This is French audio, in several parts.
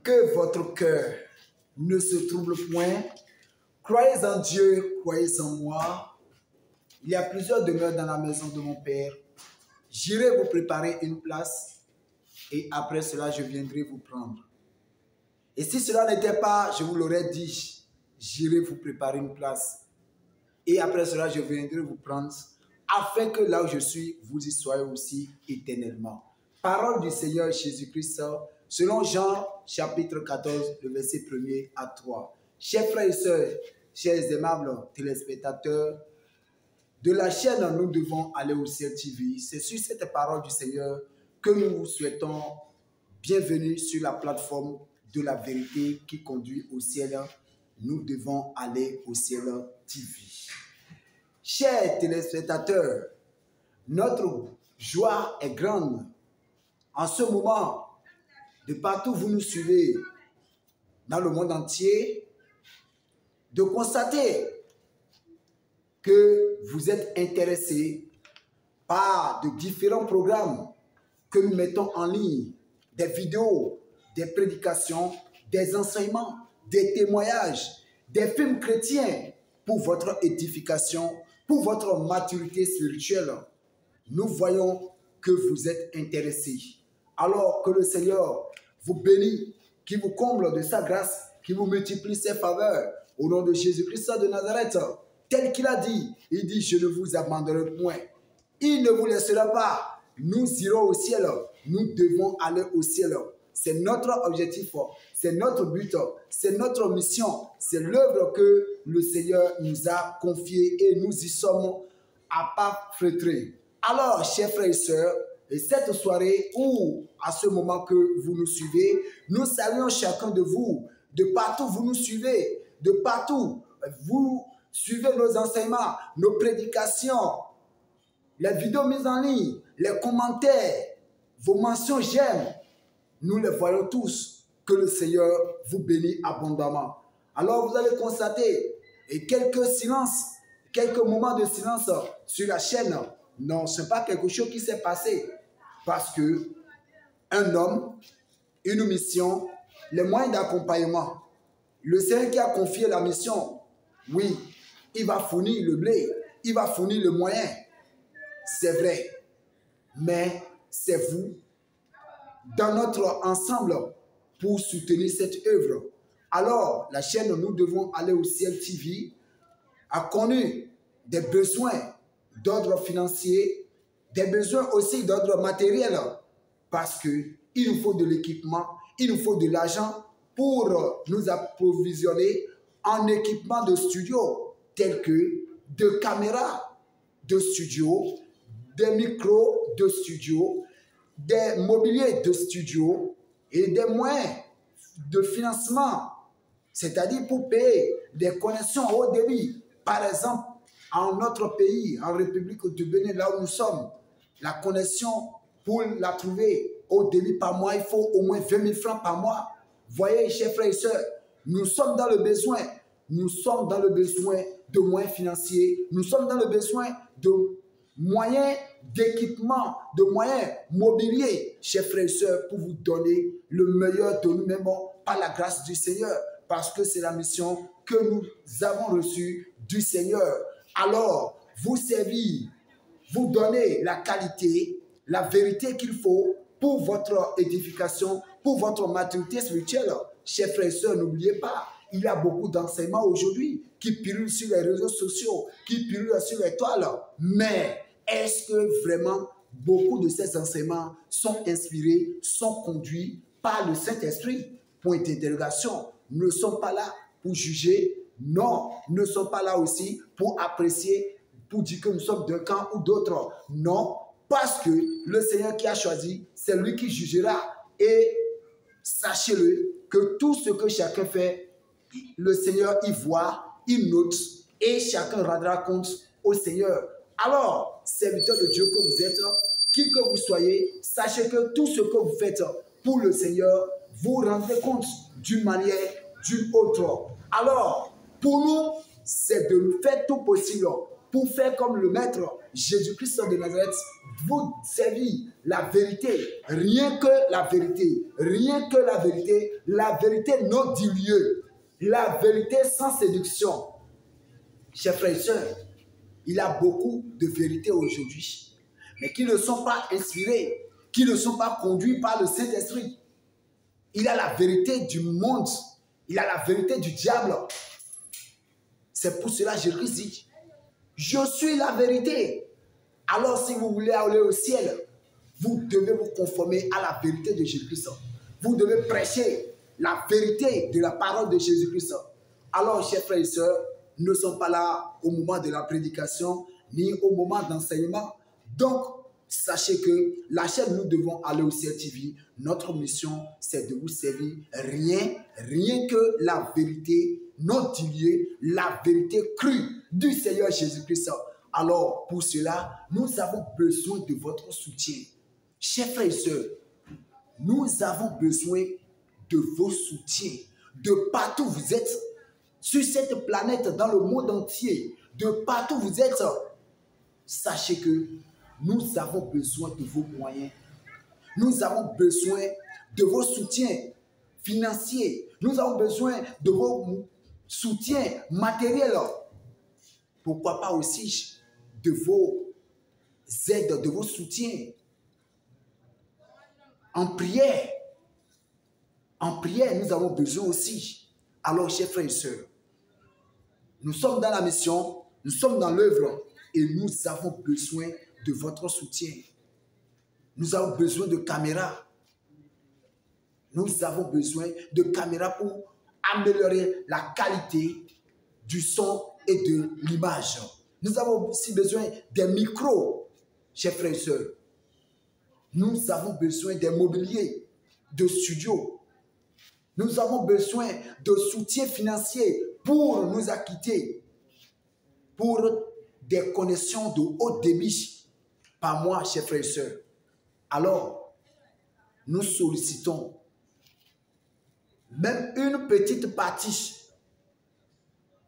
Que votre cœur ne se trouble point. Croyez en Dieu, croyez en moi. Il y a plusieurs demeures dans la maison de mon Père. J'irai vous préparer une place et après cela, je viendrai vous prendre. Et si cela n'était pas, je vous l'aurais dit, j'irai vous préparer une place. Et après cela, je viendrai vous prendre, afin que là où je suis, vous y soyez aussi éternellement. Parole du Seigneur Jésus-Christ, selon Jean chapitre 14, le verset 1er à 3. Chers frères et sœurs, chers aimables téléspectateurs, de la chaîne Nous devons aller au ciel TV, c'est sur cette parole du Seigneur que nous vous souhaitons bienvenue sur la plateforme de la vérité qui conduit au ciel. Nous devons aller au ciel TV. Chers téléspectateurs, notre joie est grande. En ce moment, de partout où vous nous suivez, dans le monde entier, de constater que vous êtes intéressés par de différents programmes que nous mettons en ligne, des vidéos, des prédications, des enseignements, des témoignages, des films chrétiens pour votre édification, pour votre maturité spirituelle. Nous voyons que vous êtes intéressés. Alors que le Seigneur vous bénit, qui vous comble de sa grâce, qui vous multiplie ses faveurs, au nom de Jésus-Christ de Nazareth, tel qu'il a dit, il dit, je ne vous abandonnerai point. Il ne vous laissera pas. Nous irons au ciel. Nous devons aller au ciel. C'est notre objectif, c'est notre but, c'est notre mission, c'est l'œuvre que le Seigneur nous a confiée et nous y sommes à pas frétrer. Alors, chers frères et sœurs, et cette soirée ou à ce moment que vous nous suivez, nous saluons chacun de vous, de partout vous nous suivez, de partout vous suivez nos enseignements, nos prédications, les vidéos mises en ligne, les commentaires, vos mentions j'aime. Nous les voyons tous, que le Seigneur vous bénit abondamment. Alors vous allez constater et quelques moments de silence sur la chaîne. Non, ce n'est pas quelque chose qui s'est passé. Parce que un homme, une mission, les moyens d'accompagnement, le Seigneur qui a confié la mission, oui, il va fournir le blé, il va fournir le moyen. C'est vrai. Mais c'est vous, dans notre ensemble, pour soutenir cette œuvre. Alors, la chaîne Nous devons aller au ciel TV a connu des besoins d'ordre financier, des besoins aussi d'ordre matériel, parce qu'il nous faut de l'équipement, il nous faut de l'argent pour nous approvisionner en équipement de studio, tels que des caméras de studio, des micros de studio, des mobiliers de studio et des moyens de financement, c'est-à-dire pour payer des connexions haut débit. Par exemple, en notre pays, en République du Bénin, là où nous sommes, la connexion, pour la trouver au débit par mois, il faut au moins 20 000 francs par mois. Voyez, chers frères et sœurs, nous sommes dans le besoin. Nous sommes dans le besoin de moyens financiers. Nous sommes dans le besoin de moyens d'équipement, de moyens mobiliers, chers frères et sœurs, pour vous donner le meilleur de nous-mêmes par la grâce du Seigneur. Parce que c'est la mission que nous avons reçue du Seigneur. Alors, vous servir, vous donner la qualité, la vérité qu'il faut pour votre édification, pour votre maturité spirituelle. Chers frères et sœurs, n'oubliez pas, il y a beaucoup d'enseignements aujourd'hui qui pirulent sur les réseaux sociaux, qui pirulent sur les toiles. Mais est-ce que vraiment beaucoup de ces enseignements sont inspirés, sont conduits par le Saint-Esprit? Point d'interrogation. Nous ne sommes pas là pour juger. Non, nous ne sommes pas là aussi pour apprécier, pour dire que nous sommes d'un camp ou d'autre. Non, parce que le Seigneur qui a choisi, c'est lui qui jugera. Et sachez-le, que tout ce que chacun fait, le Seigneur y voit, il note, et chacun rendra compte au Seigneur. Alors, serviteurs de Dieu que vous êtes, qui que vous soyez, sachez que tout ce que vous faites pour le Seigneur, vous rendrez compte d'une manière, d'une autre. Alors, pour nous, c'est de faire tout possible pour faire comme le Maître Jésus-Christ de Nazareth vous servir la vérité, rien que la vérité, rien que la vérité non diluée, la vérité sans séduction. Chers frères et sœurs, il y a beaucoup de vérités aujourd'hui, mais qui ne sont pas inspirées, qui ne sont pas conduits par le Saint-Esprit. Il y a la vérité du monde, il y a la vérité du diable. C'est pour cela que Jésus dit, je suis la vérité. Alors si vous voulez aller au ciel, vous devez vous conformer à la vérité de Jésus-Christ. Vous devez prêcher la vérité de la parole de Jésus-Christ. Alors, chers frères et sœurs, nous ne sommes pas là au moment de la prédication, ni au moment d'enseignement. Donc, sachez que la chaîne Nous Devons Aller au Ciel TV, notre mission, c'est de vous servir rien que la vérité non diluée, la vérité crue du Seigneur Jésus-Christ. Alors, pour cela, nous avons besoin de votre soutien. Chers frères et sœurs, nous avons besoin de vos soutiens. De partout où vous êtes, sur cette planète, dans le monde entier, de partout où vous êtes, sachez que nous avons besoin de vos moyens. Nous avons besoin de vos soutiens financiers. Nous avons besoin de vos soutiens matériels. Pourquoi pas aussi de vos aides, de vos soutiens en prière. En prière, nous avons besoin aussi. Alors, chers frères et sœurs, nous sommes dans la mission, nous sommes dans l'œuvre et nous avons besoin de votre soutien. Nous avons besoin de caméras. Nous avons besoin de caméras pour améliorer la qualité du son et de l'image. Nous avons aussi besoin des micros, chers frères et sœurs. Nous avons besoin des mobiliers, de studios. Nous avons besoin de soutien financier pour nous acquitter, pour des connexions de haut débit par mois, chers frères et sœurs. Alors, nous sollicitons même une petite partie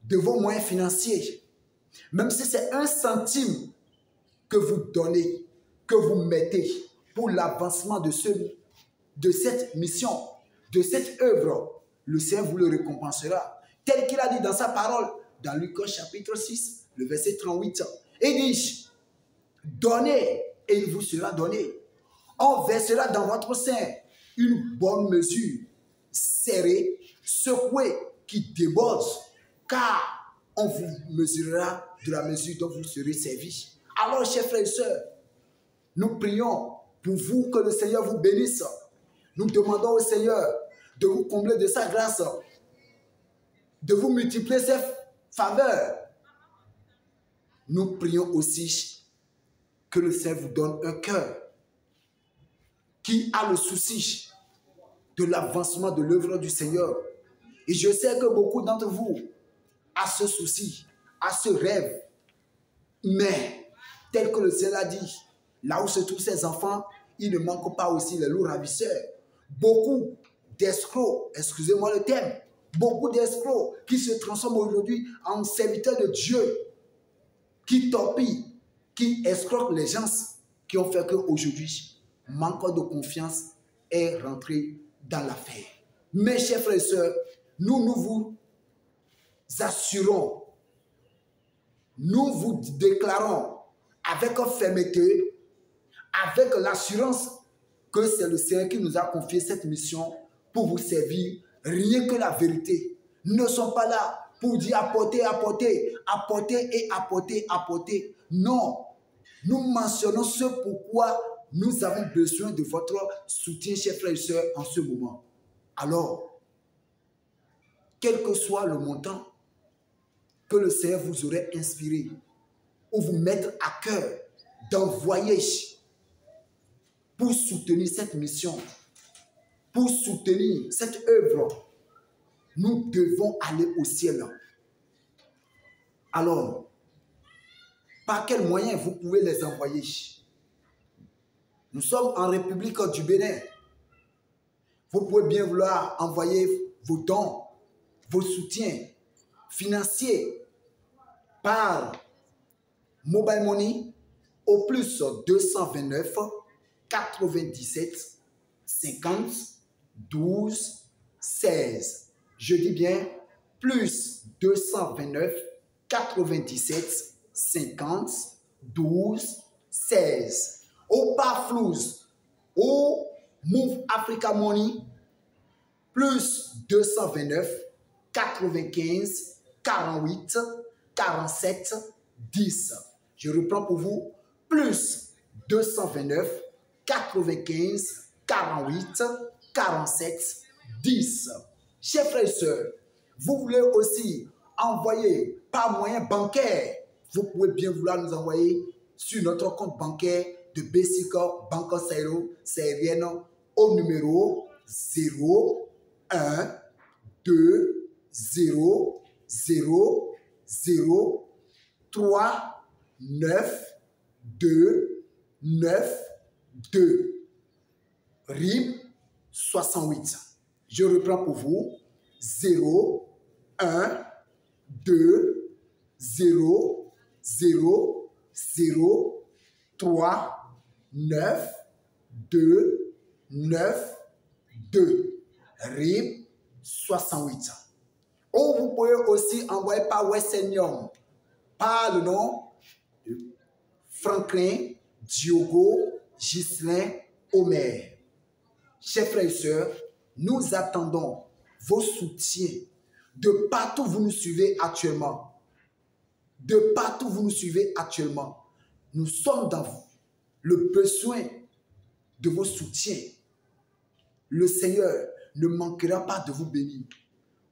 de vos moyens financiers, même si c'est 1 centime que vous donnez, que vous mettez pour l'avancement de cette mission, de cette œuvre, le Seigneur vous le récompensera. Tel qu'il a dit dans sa parole, dans Luc chapitre 6, le verset 38. Il dit, donnez et il vous sera donné. On versera dans votre sein une bonne mesure, serrée, secouée, qui déborde, car on vous mesurera de la mesure dont vous serez servis. Alors, chers frères et sœurs, nous prions pour vous que le Seigneur vous bénisse. Nous demandons au Seigneur de vous combler de sa grâce, de vous multiplier ses faveurs. Nous prions aussi que le Seigneur vous donne un cœur qui a le souci de l'avancement de l'œuvre du Seigneur. Et je sais que beaucoup d'entre vous a ce souci, a ce rêve. Mais, tel que le Seigneur a dit, là où se trouvent ses enfants, il ne manque pas aussi les loups ravisseurs. Beaucoup d'escrocs, excusez-moi le terme, beaucoup d'escrocs qui se transforment aujourd'hui en serviteurs de Dieu, qui torpillent, qui escroquent les gens, qui ont fait qu'aujourd'hui, manque de confiance est rentré dans l'affaire. Mes chers frères et sœurs, nous vous assurons, nous vous déclarons avec fermeté, avec l'assurance que c'est le Seigneur qui nous a confié cette mission pour vous servir, rien que la vérité. Nous ne sommes pas là pour dire apporter, apporter, apporter et apporter, apporter. Non, nous mentionnons ce pourquoi nous avons besoin de votre soutien, chers frères et sœurs, en ce moment. Alors, quel que soit le montant que le Seigneur vous aurait inspiré ou vous mettre à cœur d'envoyer pour soutenir cette mission, pour soutenir cette œuvre, nous devons aller au ciel. Alors, par quels moyens vous pouvez les envoyer? Nous sommes en République du Bénin. Vous pouvez bien vouloir envoyer vos dons, vos soutiens financiers par Mobile Money au plus 229 97 50 12 16. Je dis bien plus 229 97 50 12 16. Au Parflouz, au Move Africa Money, plus 229 95 48 47 10. Je reprends pour vous, plus 229 95 48 47 10. Chers frères et sœurs, vous voulez aussi envoyer par moyen bancaire, vous pouvez bien vouloir nous envoyer sur notre compte bancaire de Bessica Banca Saharienne au numéro 0 1 2 0 0 0 3 9 2 9 2. RIB 68. Je reprends pour vous. 0 1 2 0 0 0 3 9 2 9 2. RIB 68. Ou vous pouvez aussi envoyer par Western Union par le nom de Franklin Diogo Ghislain Omer. Chers frères et sœurs, nous attendons vos soutiens de partout où vous nous suivez actuellement. De partout où vous nous suivez actuellement. Nous sommes dans le besoin de vos soutiens. Le Seigneur ne manquera pas de vous bénir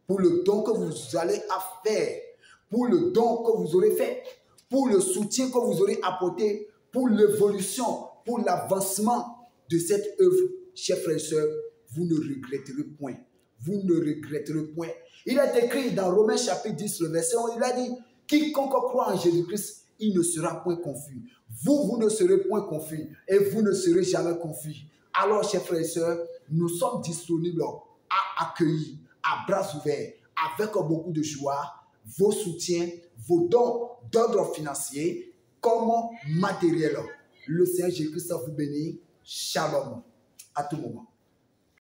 pour le don que vous allez faire, pour le don que vous aurez fait, pour le soutien que vous aurez apporté, pour l'évolution, pour l'avancement de cette œuvre. Chers frères et sœurs, vous ne regretterez point. Vous ne regretterez point. Il est écrit dans Romains chapitre 10, le verset 11, il a dit, quiconque croit en Jésus-Christ, il ne sera point confus. Vous ne serez point confus et vous ne serez jamais confus. Alors, chers frères et sœurs, nous sommes disponibles à accueillir, à bras ouverts, avec beaucoup de joie, vos soutiens, vos dons d'ordre financier comme matériel. Le Seigneur Jésus-Christ vous bénit. Shalom. À tout moment.